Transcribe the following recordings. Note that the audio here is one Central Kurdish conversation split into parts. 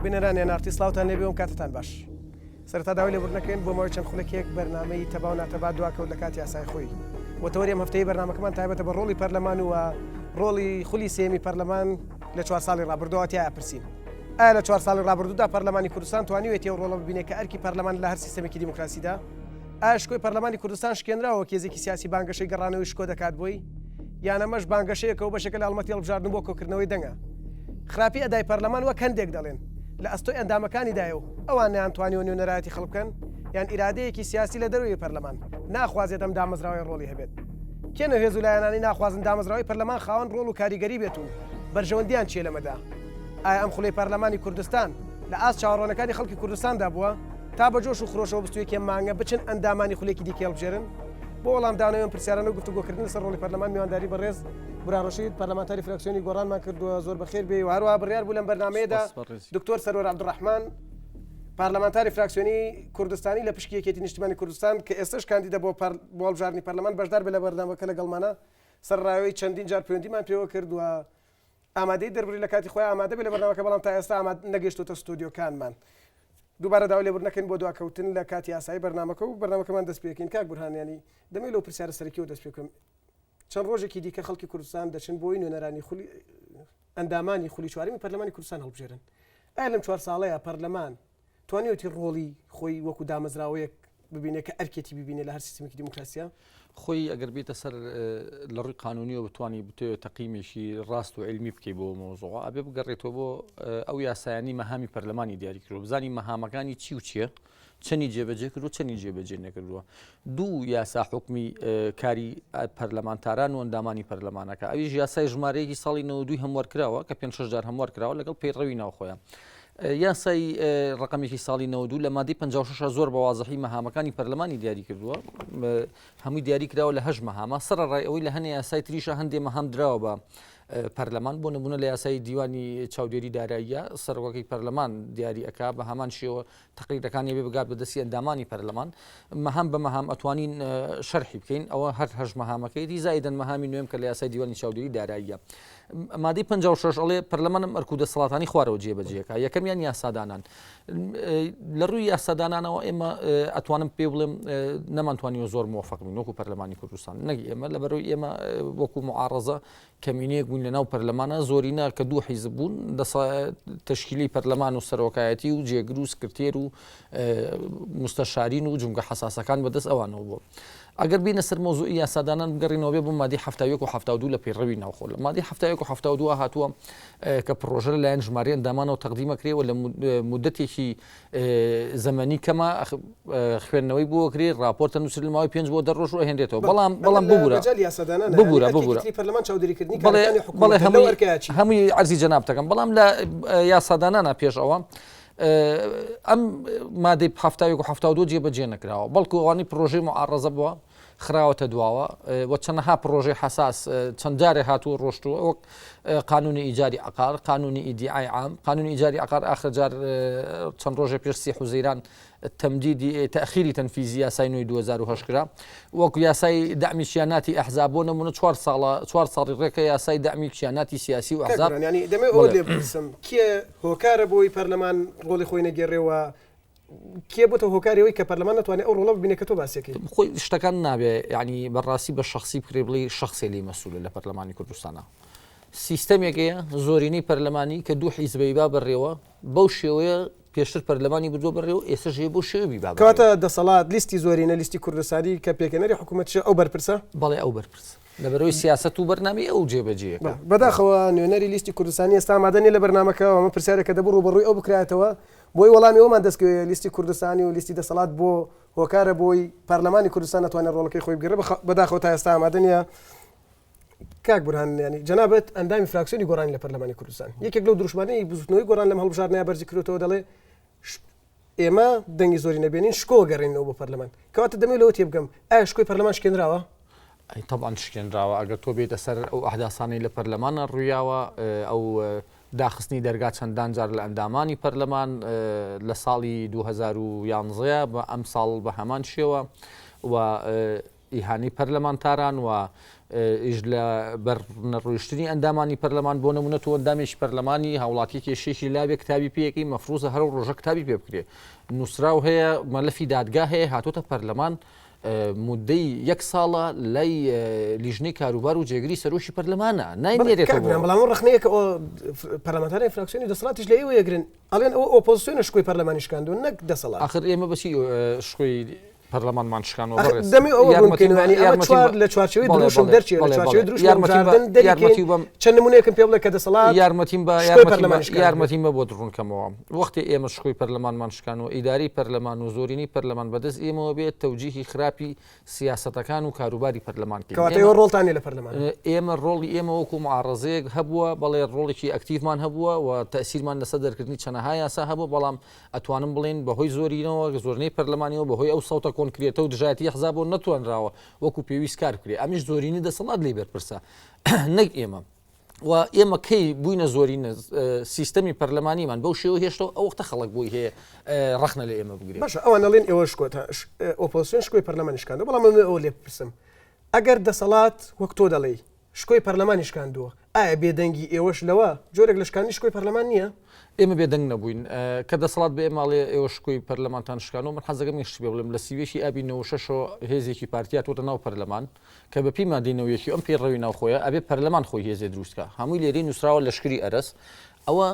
بینەرانیان ئارتی سلااوان لێبێ و کاتتان باش سەرتا داوای لێبوردنەکەین بۆ ماوەی چەند خولەکێک بەرنامەی تەبا و ناتەبا دواکەوت لە کاتی یاسای خۆی وەتەوەری ئەم هەفتەیە بەرنامەکەمان تایبەتە بە ڕۆڵی پەرلەمان و ڕۆڵی خولی سێمی پەرلەمان لە 4 ساڵی ڕابردووە تیا پرسیین ئایا لە 4 ساڵی ڕابردوودا پەرلەمانی کوردستان توانیوێتی ئەو ڕۆڵە ببینێت کە ئەرکی پەرلەمان لە هەر سیستەمێکی دیموکراسیدا ئایا شکۆی پەرلەمانی کوردستان شکێنراوە کێزێکی سیاسی بانگەشەی گەڕانەوەی شکۆ دەکات بۆی یان ئەمەش بانگەشەیەکە و بەشێکە لە هەڵمەتی هەڵبژاردن بۆ کۆکردنەوەی دەنگە خراپی ئەدای پەرلەمان وەک هەندێک دەڵێن لە ئەستۆی ئەندامەکانیدایە و ئەوان نەیانتوانیوە نوێنەرایەتی خەڵک بکەن یان ئیرادەیەکی سیاسی لە دەروی پەرلەمان ناخوازێت ئەم دامەزراوەی ڕۆڵی هەبێت کێنە هێز و لایەنانی ناخوازن دامەزراوەی پەرلەمان خاوەن ڕۆڵ و کاریگەری بێت و بەرژەوەندیان چیە لەمەدا ئایا ئەم خوڵەی پەرلەمانی کوردستان لە ئاست چاوەڕوانەکانی خەڵکی کوردستاندا بووە تا بە جۆش و خرۆشەوە بستویەکێ مانگە بچن ئەندامانی خولێکی دیکە هەڵبژێرن بۆ وەڵام دانەوەم پرسیارانە و گفتوگۆکردن لەسەر ڕۆڵی پەرلەمان میوانداری بەڕێز براڕەشید پەرلەمانتاری فراکسیۆنی گۆڕانمان کردووە زۆر بەخێر بێ و هەروەها بڕیار بوو لەم بەرنامەیەدا دکتۆر سەرۆر عەبدوڕەحمان پارلەمانتاری فراکسیۆنی کوردستانی لە پشکی یەکێتی نیشتیمانی کوردستان کە ئێستش کاندیدە بۆ هەڵبژاردنی پەرلەمان بەشدار بێ لە بەردەمەکە لەگەڵمانە سەرڕاوی چەندین جار پەیوەندیمان پێوە کردووە ئامادەی دەربڕی لە کاتی خۆی ئامادە بێ لە بەرنامەکە بەڵام تا ئێستا نەگەیشتوتە ستودیۆکانمان دووبارە داوای لێبوردنەکەین بۆ دواکەوتن لە کاتی یاسایی بەرنامەکە و بەرنامەکەمان دەست پێکەین کاک بورهانیانی دەمەوێت لەو پرسیارە سەرەکیەوە دەست پێ بکەم چەند ڕۆژێکی دیکە خەڵکی کوردستان دەچن بۆی نوێنەرانی ئەندامانی خولی چوارەمی پەرلەمانی کوردستان هەڵبژێرن ئایا لەم 4 ساڵەیە پەرلەمان توانیوەتی ڕۆڵی خۆی وەکو دامەزراوەیەک ببینێت کە ئەرکێتی ببینێت لە هەر سیستەمێکی دیموکراسیە خۆی ئەگەر بێتە سەر لە ڕووی قانونیەوە بتوانانی بتوێت تەقیمێکی ڕاست و علمی بکەی بۆ مۆزوع ئەبێ بگەڕێتەوە بۆ ئەو یاسایانی مەهامی پەرلەمانی دیاری کردو بزانین مەهامەکانی چی و چییە چەندی جێبەجێ کردو چەندی جێبەجێ نەکردووە دوو یاسا حکمی کاری پەرلەمانتاران و ئەندامانی پەرلەمانەکە ئەویش یاسای ژمارەیەکی ساڵی 92 هەموار کراوە کە 5 جار هەموار کراوە لەگەڵ پەیڕەوی ناوخۆیان یاسای ڕقمێکی ساڵی 92 لە مادەی 56 زۆر بە وازەحی مەهامەکانی پەرلەمانی دیاری کردووە هەمووی دیاری کراوە لە 8 مەهامە سەرڕای ئەوەی لە هەنێ یاسای تریشە هەندێ مەهام دراوە بە پەرلەمان بۆ نمونە لە یاسای دیوانی چاودێری داراییە سەرۆکەی پەرلەمان دیاری ئەکا بە هەمان شێوە تەقریرەکانی بێ بگات بە دەستی ئەندامانی پەرلەمان مەهام بە مەهام ئەتوانین شەرحی بکەین ئەوە هەر 8 مەهامەکەی زائیدەن مەهامی نوێم کە لە یاسای دیوانی چاودێری داراییە مادەی 56 ئەڵێ پەرلەمانم ئەرکو دەسەڵاتانی خوارەوە جێبەجێەکە یەکەمیان یاسادانان لە ڕووی یاسادانانەوە ئێمە ئەتوانم پێ بڵێم نەمانتوانیوە زۆر موفق بین وەکو پەرلەمانی کوردستان نەگی ئێمە لەبەرەوەی ئێمە وەکو معارەزە کەمینەیەک بوون لەناو پەرلەمانە زۆرینە کە دوو حیزب بوون تەشکیلی پەرلەمان و سەرۆکایەتی و جێگر و سکرتێر و مستەشارین و جومگە حساسەکان بەدەست ئەوانەوە بووە ئەگەر بینە سەر مۆزوعی یاسادانان بگەڕینەوە بێ بۆ مادەی 71 و 72 لە پەیڕەوی ناوخۆ لە مادەی 71 و 72 هاتووە کە پرۆژە لەلایەن ژمارەی ئەندامانەوە تەقدیمە کرێەوە لە مودەتێکی زەمەنی کەمە خوێندنەوەی بۆ کرێ راپۆرتە نووسری لە ماوەی 5 بۆ 10 ڕۆژ هێنرێتەوە بەڵام ببوورە هەمووی عەرزی جەناب دەکەم بەڵام لە یاسادانانە پێش ئەوە ئەم مادەی 71 و 72 جێبەجێ نەکراوە بەڵکو ئەوانەی پرۆژەی معارەزە بووە خراوەتە دواوە وە چەندەها پرۆژەی حساس چەند جارێ هاتووە ڕۆشتووە وەک قانونی ئیجاری عقار قانونی ئیدیعای عام قانونی ئیجاری عقار آخر جار چەند ڕۆژێ پێش سی حوزەیران تەمدیدی تەخیری تەنفیزی یاسای نوێی 2008 کرا وەکو یاسای دعمی شیاناتی ئەحزاب بۆ نمونە 4 ساڵی ڕێکە یاسای دعمی شیاناتی سیاسی و ئەحزاب ینی دەمێ ئەوە لێ بپرسم کێ هۆکارە بۆی پەرلەمان ڕۆڵی خۆی نەگێڕێەوە کێ بۆتە هۆکارەوەی کە پەرلەمان ناتوانێت ئەو ڕۆڵە ببینێت کە تۆ باسیەکەی خۆی شتەکان نابێ ینی بەڕاستی بە شخصی بکرێ بڵێ شخصێ لی مەسوولە لە پەرلەمانی کوردستانە سیستەمێکەیە زۆرینەی پەرلەمانی کە دوو حیزبەی با بڕێوە بەو شێوەیە پێشتر پەرلەمانی بردۆ بڕێەوە ئێستاژێ بۆ شێوی با کەواتە دەسەڵات لیستی زۆرینە لیستی کوردستانی کە پێکەنەری حکوومەت ئەو بەرپرسە بەڵێ ئەو بەرپرس لەبەرەوەی سیاست و بەرنامی ئەو جێبەجێ بەداخەوە نوێنەری لیستی کوردستانی ئێستا ئامادەنیە لە بەرنامەکە ئەمە پرسیارێکە دەبڕ و بەڕووی ئەو بکرێتەوە بۆی وەڵامی ئەومان دەستکەوێت لیستی کوردستانی و لیستی دەسەڵات بۆ هۆکارە بۆی پەرلەمانی کوردستان ناتوانێت ڕۆڵەکەی خۆی بگیرێت بەداخەوە تا ئێستا ئامادەنیە کاک بورهان ینی جەنابەت ئەندامی فراکسیۆنی گۆڕانی لە پەرلەمانی کوردستان یەکێک لەو دروشمانەی بزوتنەوەی گۆڕان لەم هەڵبژاردنەیە بەرزی کردوتەوە دەڵێ ئێمە دەنگی زۆری نەبێنین شکۆ گەڕێنەوە بۆ پەرلەمان کەواتە دەمێت لەوە تێ بگەم ئایا شکۆی پەرلەمان شکێنراوە طبعا شکێنراوە ئەگەر تۆ بێتە سەر ئەو ئەحداسانەی لە پەرلەمانە ڕوویاوە ئەو داخستنی دەرگا چەندان جار لە ئەندامانی پەرلەمان لە ساڵی 2011 بە ئەم ساڵ بە هەمان شێوە و ئیهانی پەرلەمانتاران و ئیش لە بەرنەڕۆیشتنی ئەندامانی پەرلەمان بۆ نمونە تۆ ئەندامێکی پەرلەمانی هاوڵاتی کێشێکی لابێ کتابی پێیەکەی مەفروزە هەر ڕۆژە کتابی پێ بکرێ نووسراو هەیە مەلەفی دادگا هەیە هاتوۆتە پەرلەمان مدەی 1 ساڵە لای لیژنەی کاروبار و جێگری سەرۆشی پەرلەمانە نایێتەوە بەڵام ڕخنەیە کە پەرلەمانتارای فراکسیۆنی دەسەڵاتیش لە ئێوە یەگرن ئەڵێن ئەو ئۆپۆزیسیۆنە شکۆی پەرلەمانی شکاندوون نەک دەسەڵات ئاخر ئێمە بەچی شکۆی پەرلەمانمان شکانەوە دەمی لە چوارچەوەی دروشم دەرچێت لە چوارچەوەی دروشم چەند نمونەیەکم پێ بڵێ کە دەسەڵات یارمەتیم بە بۆ دڕونکەمەوە وەختی ئێمە شکۆی پەرلەمانمان شکانەوە ئیداری پەرلەمان و زۆرینی پەرلەمان بەدەست ئێمەوە بێت تەوجیهی خراپی سیاسەتەکان و کاروباری پەرلەمان کەواتەوە ڕۆڵتانی لە پەرلەمان ئێمە ڕۆڵی ئێمە وەکو معارەزەیەک هەبووە بەڵێ ڕۆڵێکی ئەکتیڤمان هەبووە و تەسیرمان لەسەر دەرکردنی چەنەها یاسا هەبوو بەڵام ئەتوانم بڵێن بەهۆی زۆرینەوە زۆرنەی پەرلەمانیەوە بەهۆی ئەو سەوتە کۆنکرێتە و دژایەتی حزاب بۆ نەتوانراوە وەکو پێویست کار بکرێ ئەمیش زۆرینی دەسەڵات لێ بەرپرسە نەک ئێمە و ئێمە کەی بووینە زۆرینە سیستەمی پەرلەمانیمان بەو شێوە هێشتەوە ئەو وەختە خەڵک بۆی هەیە ڕەخنە لە ئێمە بگرێت باشە ئەوان دەڵێن ئێوە شکۆتە ئۆپۆزیسیۆن شکۆی پەرلەمانی شکاندووە بەڵام ئەوە لێ بپرسم ئەگەر دەسەڵات وەک تۆ دەڵێی شکۆی پەرلەمانی شکاندووە ئایا بێدەنگی ئێوەش لەوە جۆرێک لە شکاندنی شکۆی پەرلەمان نییە ئێمە بێدەنگ نەبووین کە دەسەڵات بێ ماڵێ ئێوە شکۆی پەرلەمانتان شکانەوە من حەزەکەم یەکشت پێ بڵێم لە سیوێکی ئابی 96 هێزێکی پارتیات وتە ناو پەرلەمان کە بە پێی مادەینەوەیەکی ئەم پێڕەوی ناوخۆیە ئەبێ پەرلەمان خۆی هێزێ دروستکە هەمووی لێرەی نووسراوە لەشکری ئەرس ئەوە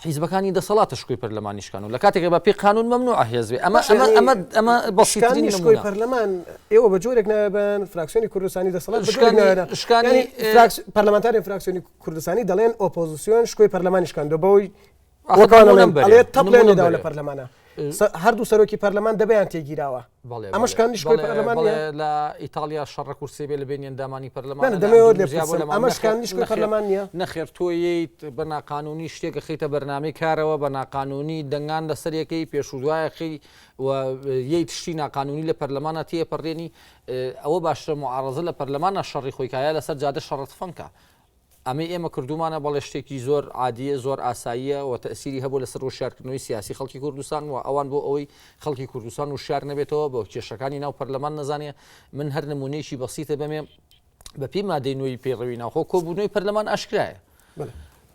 حیزبەکانی دەسەڵاتە شکۆی پەرلەمانی شکانەوە لە کاتێکە بە پێی قانون مەمنوع هێزبێ ئەمە بەشکانی شکۆی پەرلەمان ئێوە بە جۆرێک نابن فراکسیۆنی کوردستانی دەسەڵات شکانی پەرلەمانتاری فراکسیۆنی کوردستانی دەڵێن ئۆپۆزیسیۆن شکۆی پەرلەمانی شکاندووە بەوەی ئەڵێ تەپڵێنێدا لە پەرلەمانە هەردوو سەرۆکی پەرلەمان دەبیان تێگیراوە ئەمە شکاندنی شکۆی پەرلەمان لە ئیتالیا شەڕە کورسێ بێ لە بینی ئەندامانی پەرلەمان ئەمە شکاندنی شکۆی پەرلەمان نییە نەخێر تۆیت بە ناقانونی شتێکە خەیتە بەرنامەی کارەوە بە ناقانونی دەنگان لەسەرەکەی پێشودوایەخی و یەی تشتی ناقانونی لە پەرلەمانە تێپەڕێنی ئەوە باشتر معارەزە لە پەرلەمانە شەڕی خۆیکایە لەسەر جادە شەڕەت فەنکە ئەمە ئێمە کردومانە بەڵێ شتێکی زۆر عادیە زۆر ئاساییە و تەسیری هەبوو لەسەر وشارکردنەوەی سیاسی خەڵکی کوردستان و ئەوان بۆ ئەوەی خەڵکی کوردستان وشار نەبێتەوە بۆ کێشەکانی ناو پەرلەمان نەزانێ من هەر نمونەیەکی بەسیتە بەمێ بە پێی مادەینەوەی پێڕەوی ناوخۆ کۆبوونەوەی پەرلەمان ئاشکرایە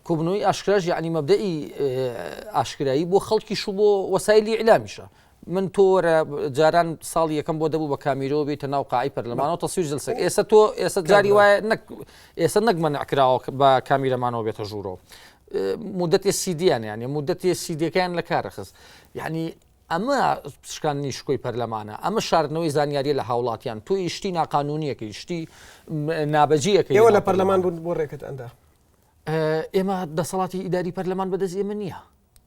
کۆبوونەوەی ئاشکراش یعنی مەبدەئی ئاشکرایی بۆ خەڵکیش و بۆ وەسایلی ئیعلامیشە من تۆرە جاران ساڵی یەکەم بۆ دەبوو بە کامیرەوە بێتە ناو قاعی پەرلەمانەوە تەسویر جلسە ئێستا تۆ ئێستا جاری وایە ئێستا نەک مەنعکراوە بە کامیرەمانەوە بێتە ژوورەوە مدەتی سیدیان یعنی مدەتی سیدیەکەیان لە کارەخست یعنی ئەمە شکاندنی شکۆی پەرلەمانە ئەمە شاردنەوەی زانیاری لە هاوڵاتیان توی شتی ناقانونیەکەی شتی نابەجیەکەی ئێوە لە پەرلەمان بوون بۆ ڕێکت ئەندا ئێمە دەسەڵاتی ئیداری پەرلەمان بەدەست ئێمە نییە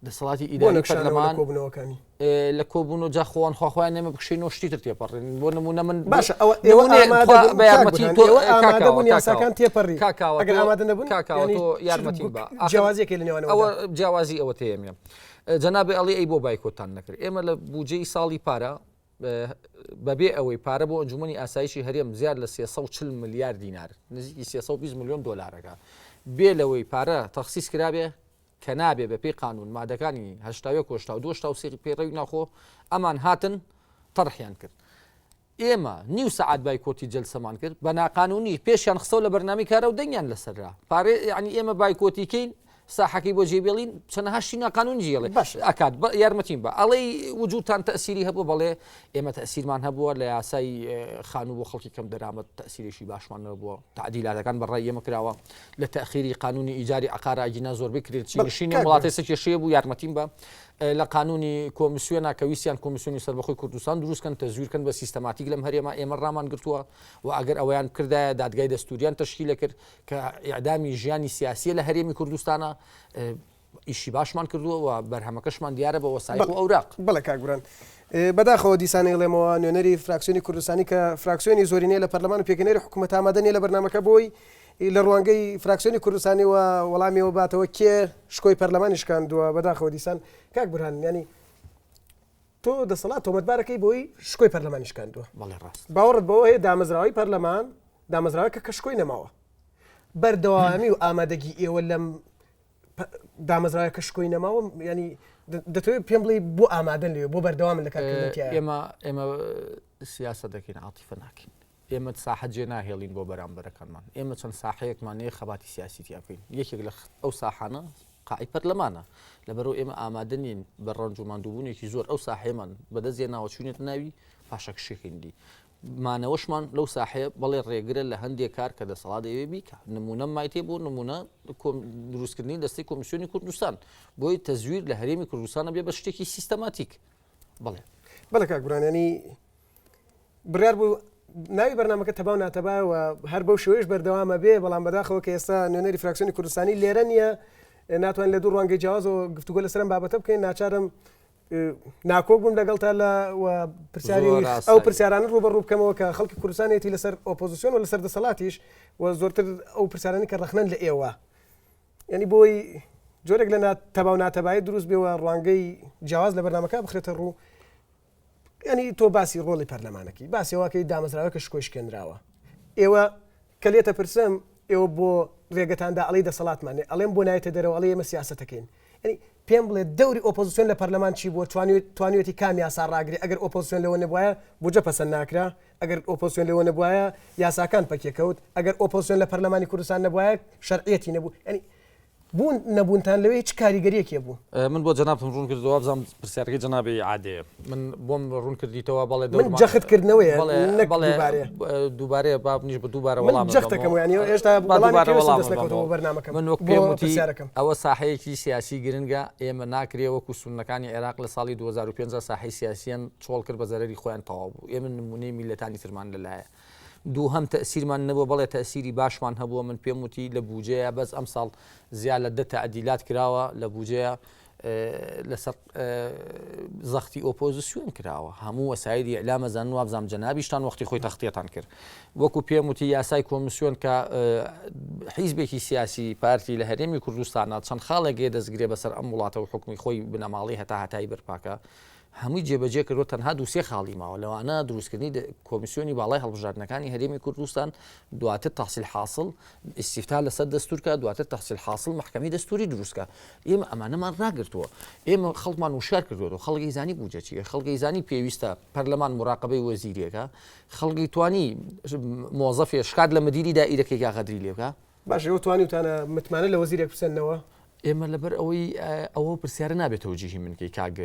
دەسەڵاتی ئیداری پەرلەمان لە کۆبوون و جاخۆوان خواخوایان نێمە بکشینەوە شتی تر تێپەڕێن بۆ نمونە من باشە یاساکان تێپەڕی ئەگەر ئامادە نەبوون تۆ یارمەتی بە جیاوازیەکەی لەنێوانەوە ئەوە جیاوازی ئەوە تێمێ جەنابێ ئەڵێ ئەی بۆ بایکۆتان نەکرد ئێمە لە بودجەی ساڵی پارە بەبێ ئەوەی پارە بۆ ئەنجومەنی ئاسایشی هەرێم زیاد لە 340 ملیار دینار نزیکی 320 میلیۆن دۆلارەکە بێ لەوەی پارە تەخسیس کرابێ کە نابێ بە پێی قانون مادەکانی هەشتاوێ کۆشتا و دۆشتا و سێ پێڕەوی ناخۆ ئەمان هاتن تەڕحیان کرد ئێمە نیو سەعات بایکۆتی جەلسەمان کرد بە ناقانونی پێشیان خستەوە لە بەرنامی کارە و دەنگیان لەسەررا پارێ یعنی ئێمە بایکۆتیکەین ساحەکەی بۆ جێبێڵین چەندەهاشتی ناقانونی جێڵێ ئەکات یارمەتیم بە ئەڵێ وجودتان تەسیری هەبوو بەڵێ ئێمە تەسیرمان هەبووە لە یاسای خانوو بۆ خەڵکی کەم دەرامەت تەسیرێکی باشمان نەبووە تعدیلاتەکان بەڕای ئێمە کراوە لە تەخیری قانونی ئیجاری عقارە ئاجینا زۆر بکرێت چینشینی وڵاتی سەکێشەیە بوو یارمەتیم بە لە قانونی کۆمیسیۆنا کەویستیان کۆمیسیۆنی سەربەخۆی کوردستان دروستکەن تەزویرکەن بە سیستەماتیک لەم هەرێمە ئێمە ڕامان گرتووە و ئەگەر ئەویان کردایە دادگای دەستوریان تەشکیلە کرد کە ئیعدامی ژیانی سیاسیە لە هەرێمی کوردستانە ئیشی باشمان کردووە و بەرهەمەکەشمان دیارە بە وەسایق و ئەوراق بەڵێ کاگوران بەداخەوە دیسانی ئەڵێمەوە نوێنەری فراکسیۆنی کوردستانی کە فراکسیۆنی زۆرینەیە لە پەرلەمان و پێکەنێری حکوومەت ئامادەنیە لە بەرنامەکە بۆی لە ڕوانگەی فراکسیۆنی کوردستانی و وەڵامیەوە باتەوە کێ شکۆی پەرلەمانی شکاندووە بەداخەوە دیسان کاک بورهان ینی تۆ دەسەڵات تۆمەتبارەکەی بۆی شکۆی پەرلەمانی شکاندووە باوەڕت بەوە هەیە دامەزراوەی پەرلەمان دامەزراوەکە کە شکۆی نەماوە بەردەوامی و ئامادەگی ئێوە لەم دامەزراوە کە شکۆی نەماوە ینی دەتوێت پێم بڵێ بۆ ئامادەن لێ بۆ بەردەوامن لە کارکردنیان ئێمە سیاسەت دەکەین عاتیفە ناکەین ئێمە ساحەت جێ ناهێڵین بۆ بەرامبەرەکانمان ئێمە چەند ساحەیەکمانەیە خەباتی سیاسی تیا بکەین یەکێک لە ئەو ساحانە قاعی پەرلەمانە لەبەرەوە ئێمە ئامادە نین بە ڕەنج و ماندووبوونێکی زۆر ئەو ساحەیەمان بەدەست ناوە چوونێت ناوی پاشە کشێکیندی مانەوەشمان لەو ساحەیە بەڵێ ڕێگرە لە هەندێک کار کە دەسەڵات دەوێ بیکە نمونە مایتێ بۆ نمونە دروستکردنی دەستی کۆمیسیۆنی کوردستان بۆی تەزویر لە هەرێمی کوردستانە بێ بە شتێکی سیستەماتیک بڵێ بەڵێ کاک برانیانی بڕیار بوو ناوی بەرنامەکە تەباو ناتەباوە هەر بەو شێوەیەش بەردەوامە بێ بەڵام بەداخەوە کە ئێستا نوێنەری فراکسیۆنی کوردستانی لێرە نییە ناتوانین لە دوو ڕوانگەی جیاوازەوە گفتوگۆ لەسەرم بابەتە بکەین ناچارم ناکۆک بووم لەگەڵتا لە پرسیاری ئەو پرسیارانە ڕوبەڕوو بکەمەوە کە خەڵکی کوردستانێتی لەسەر ئۆپۆزیسیۆن و لەسەر دەسەڵاتیش و زۆرتر ئەو پرسیارانی کە ڕەخنەن لە ئێوە ینی بۆی جۆرێک لە تەباو ناتەبایی دروست بێەوە ڕوانگەی جیاواز لە بەرنامەکە بخرێتە ڕوو ینی تۆ باسی ڕۆڵی پەرلەمانەکەی باسیەوەکەی دامەزراوە کە شکۆی شکێنراوە ئێوە کە لێتە پرسم ئێوە بۆ ڕێگەتاندا ئەڵی دەسەڵاتمانێ ئەڵێم بۆ نایێتە دەرەوە ئەڵێ ئێمە سیاسەتەکەین ینی پێم بڵێ دەوری ئۆپۆزیسیۆن لە پەرلەمان چی بۆ توانیوێتی کام یاسا ڕاگری ئەگەر ئۆپۆزیسیۆن لەوە نەبوایە بودجە پەسەند ناکرا ئەگەر ئۆپۆزیسیۆن لەوە نەبوایە یاساکان پەکێکەوت ئەگەر ئۆپۆزیسیۆن لە پەرلەمانی کوردستان نەبوایە شەرعیەتی نەبوو ینی بوون نەبوونتان لەوێ هیچ کاریگەریەکێ بوو من بۆ جەنابتم ڕوون کردەوە بزانم پرسیارەکەی جەنابی عادەیە من بۆم ڕوون کردیتەوە بەڵێ من جەختکردنەوەیە دووبارەیە بابنیش بە دووبارە وەڵام جەختەکەم ینی ئێستا بەرنامەکەم من وەک پێم ئەوە ساحەیەکی سیاسی گرنگە ئێمە ناکرێ وەکو سونەکانی عێراق لە ساڵی 2005 ساحەی سیاسیان چۆڵ کرد بە زەرەری خۆیان تەواو بوو ئێمە نمونەی میلەتانی ترمان لەلایە دووهەم تەسیرمان نەبووە بەڵێ تەسیری باشمان هەبووە من پێم وتی لە بوجەیە بەس ئەم ساڵ زیاد لە 10 تعدیلات کراوە لە بوجەیە لەسەر زەختی ئۆپۆزیسیۆن کراوە هەموو وەسایلی ئیعلام ئەزانن وابزانم جەنابیشتان وەختی خۆی تەختیەتان کرد وەکو پێم وتی یاسای کۆمیسیۆن کە حیزبێکی سیاسی پارتی لە هەرێمی کوردستانە چەند خاڵێک دەستگرێ بەسەر ئەم وڵاتە و حکمی خۆی بنەماڵی هەتایی بەرپاکە هەمووی جێبەجێ کردو تەنها دووسێ خاڵی ماوە لەوانە دروستکردنی کۆمیسیۆنی باڵای هەڵبژاردنەکانی هەرێمی کوردستان دواتر تەحسیل حاصل ئیستیفتا لەسەر دەستورکە دواتر تەحسیل حاصل محکەمەی دەستوری دروستکە ئێمە ئەمانەمان ڕاگرتووە ئێمە خەڵکمان وشار کردووە خەڵکی زانی بوجە چیە خەڵکی زانی پێویستە پەرلەمان مراقبەی وەزیرێکە خەڵکی توانی مۆزەفێ شکات لە مدیری دائیرەکەی یاغەدری لێبکە باش ئێوە توانیتانە متمانە لە وەزیرێک بسەنەوە ئێمە لەبەر ئەوەی ئەوە پرسیارە نابێتەوە جیهی منکەی کاگ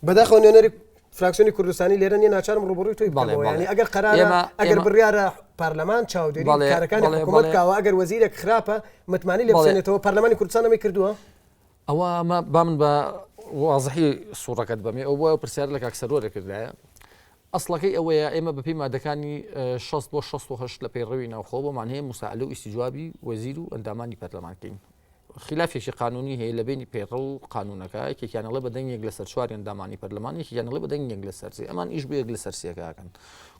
بەداخەوە نوێنەری فراکسیۆنی کوردستانی لێرە نیە ناچارم ڕوبەڕووی تۆی بڵێ ئەگەر قەرارە ئەگەر بڕیارە پەرلەمان چاودێری کارەکانی حکوومەت کاوە ئەگەر وەزیرێک خراپە متمانی لێ بسێنێتەوە پەرلەمانی کوردستان ئەمەی کردووە ئەوە با من بە وازحی سوورەکەت بەمێ ئەو بۆ پرسیار لە کاک سەرۆرە کردایە ئەسڵەکەی ئەوەیە ئێمە بەپی مادەکانی 6 بۆ 6 لە پەیڕەوی ناوخۆ بۆمان هەیە موساعلە و ئیستیجوابی وەزیر و ئەندامانی پەرلەمانکەین خلافێکی قانونی هەیە لە بینی پێڕە و قانونەکە یەکێکیانەڵێ بەدەنگێک لەسەر چواری ئەندامانی پەرلەمان یەکێکیانەڵێ بەدەنگێک لەسەر سێ ئەمان ئیش بەیەک لەسەر سێکەکەن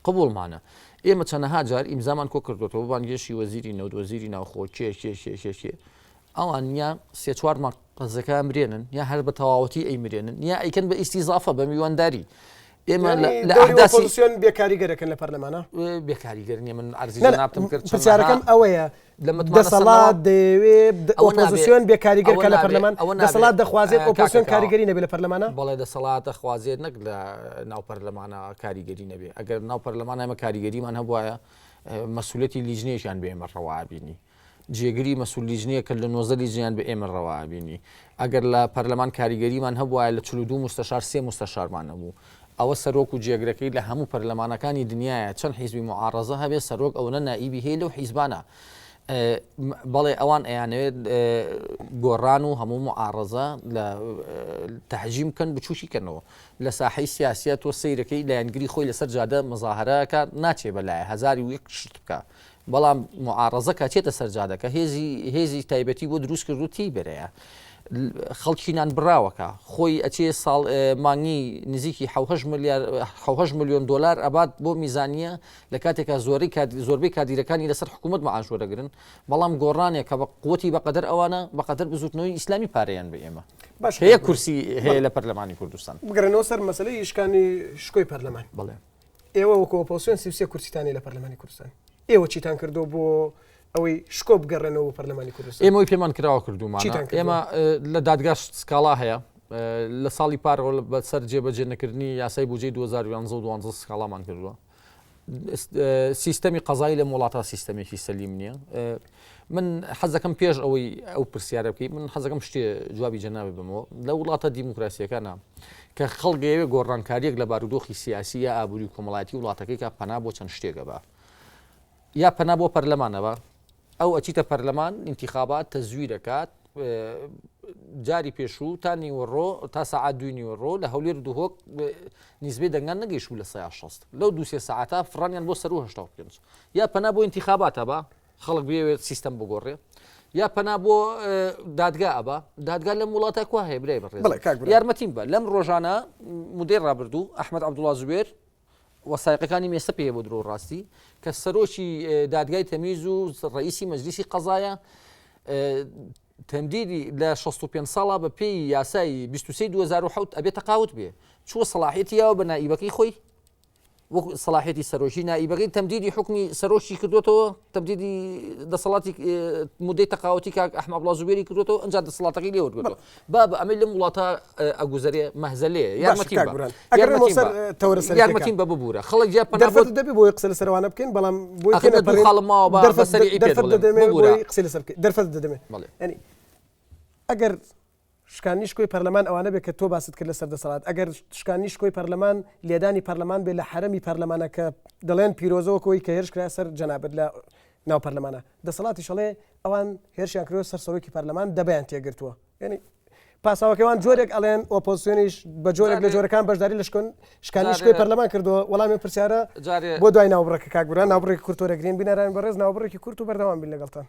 قبولمانە ئێمە چەندەها جار ئیمزامان کۆ کردوەوە بانگێشی وەزیری نەوت وەزیری ناوخۆ کێ ئەوان یا سێ چوار مەقەزەکە مرێنن یا هەر بە تەواوەتی ئەی مرێنن یا ئەیکەن بە ئیستیزافە بە میوانداری ئێمە لە ئەحداسیۆن بێکاریگەرەکەن لە پەرلەمانە بێکاریگەرنیە من ئەرزی جەنابتم کرد پرسیارەکەم ئەوەیە دەسەڵات دەوێت ئۆپۆزیسیۆن بێکاریگەرکە لە پەرلەمان دەسەڵات دەخوازێت ئۆپۆزیسیۆن کاریگەری نەبێت لە پەرلەمانە بەڵێ دەسەڵات دەخوازێت نەک لە ناو پەرلەمانە کاریگەری نەبێت ئەگەر ناو پەرلەمان ئەمە کاریگەریمان هەبوایە مەسئولەتی لیژنەیەکیان بە ئێمە ڕەوابینی جێگری مەسئول لیژنەیە کە لە 90 لیژنیان بە ئێمە ڕەوابینی ئەگەر لە پەرلەمان کاریگەریمان هەبوایە لە 42 مستەشار 3 مستەشارمان هەبوو ئەوە سەرۆک و جێگرەکەی لە هەموو پەرلەمانەکانی دنیاە چەند حیزبی معارەزە هەبێت سەرۆک ئەوە نائیبی هەیە لەو حیزبانە بەڵێ ئەوان ئەیانەوێت گۆڕان و هەموو معارەزە لە تەحجیم بکەن بچوشیکەنەوە لە ساحەی سیاسیە تۆ سەیرەکەی لایەنگری خۆی لەسەر جادە مزاهرەکە ناچێ بەلایە 1001 شت بکە بەڵام معارەزە کاتێتە سەرجادەکە هێزی تایبەتی بۆ دروست کرد و تی بەرەیە خەڵکینان براوەکە خۆی ئەچێ ساڵ مانگی نزیکی 7 میلیۆن دلار ئەبات بۆ میزانیە لە کاتێکە زۆربەی کادیرەکانی لەسەر حکوومەت معاشوەرەگرن بەڵام گۆڕانێک کە بە قوتی بەقەدەر ئەوانە بەقەدەر بزوتنەوەی ئیسلامی پارەیان بە ئێمە هەیە کورسی هەیە لە پەرلەمانی کوردستان بگەڕێنەوە سەر مەسەلەی ئیشکانی شکۆی پەرلەمان بڵێ ئێوە وەکو ئۆپۆزیسیۆن 33 کورسیتانی لە پەرلەمانی کوردستان ئێوە چیتان کردو بۆ ئەوەی شکۆ بگەڕێنەوە پەرلەمانی کوردستان ئێمەوەی پێمان کراوە کردومانە ئێمە لە دادگاش سکاڵا هەیە لە ساڵی پارەوە بەسەر جێبەجێ نەکردنی یاسای بودجەی 2012 سکاڵامان کردووە سیستەمی قەزایی لە وڵاتە سیستەمێکی سەلیم نییە. من حەزەکەم پێش ئەو پرسیارە بکەیت من حەزەکەم شتێ جوابی جەنابێ بمەوە لە وڵاتە دیموکراسیەکانە کە خەڵگەیەوێ گۆڕانکاریەک لە بارودۆخی سیاسی یا ئابووری و کۆمەڵایەتی وڵاتەکەی کە پەنا بۆ چەند شتێکە بە یا پەنا بۆ پەرلەمانەوە ئەو ئەچیتە پەرلەمان ئینتیخابات تەزویر دەکات جاری پێشوو تا نیوەڕۆ تا سەعات 2 نیوەڕۆ لە هەولێر دوهۆک نیزبەی دەنگان نەگەیشتوو لە 60 لەو 2 سەعاتە فڕانیان بۆ سەر و 85 یا پەنا بۆ ئینتیخاباتە بە خەڵک بێوێت سیستەم بگۆڕێ یا پەنا بۆ دادگا ئەبە دادگا لەم وڵاتە کو هەیە برای بەڕێز یارمەتیم بە لەم ڕۆژانە مودێر ڕابردوو ئەحمەد عەبدوڵڵا زوبێر وەسایقەکانی مێستا پێ بۆ درۆ ڕاستی کە سەرۆکی دادگای تەمیز و ڕئیسی مەجلیسی قەزایە تەمدیدی لە 65 ساڵە بە پێی یاسای 23 2007 ئەبێ تەقاوت بێ چووە سەلاحیەتیەوە بە نائیبەکەی خۆی وەکو سەلاحیەتی سەرۆکی نائیبەکەی تەمدیدی حکمی سەرۆکی کردوێتەوە تەمدیدی دەسەڵاتی مودەی تەقاوەتی کاک ئەحمەد عەبدوڵڵا زوبێری کردوێتەوە ئەنجا دەسەڵاتەکەی لێوەرگرتەوە با بە ئەمە لەم وڵاتە ئەگوزەرێ مەهزەلێ یارمەتیم بە ببوورە خەڵک جیا پەنا بۆ دەبێ بۆی قسە لە سەروانە بکەین بەڵام بۆی خاڵماوە بەسەری قسە لەسەر دەرفەت دەدەمێت ینی ئەگەر شکانی شکۆی پەرلەمان ئەوانە بێت کە تۆ باست کرد لە سەردەسەڵات ئەگەر شکانی شکۆی پەرلەمان لێدانی پەرلەمان بێت لە حرەمی پەرلەمانە کە دەڵێن پیرۆزەوەکەوەی کە هێرش کرا سەر جەنابەت لە ناو پەرلەمانە دەسەڵاتی شەڵێ ئەوان هێرشیان کردوە سەر سەرۆکی پەرلەمان دەبیان تێگرتووە ینی پاساوەکەوان جۆرێک ئەڵێن ئۆپۆزیسیۆنیش بە جۆرێک لە جۆرەکان بەشداری لە شکانی شکۆی پەرلەمان کردووە وەڵامی پرسیارە بۆ دوای ناوبڕێکە کاکبوران ناوبڕێکی کورتۆرەگرین بینەران بەڕێز ناوبڕێکی کورت و بەردەوام بین لەگەڵتان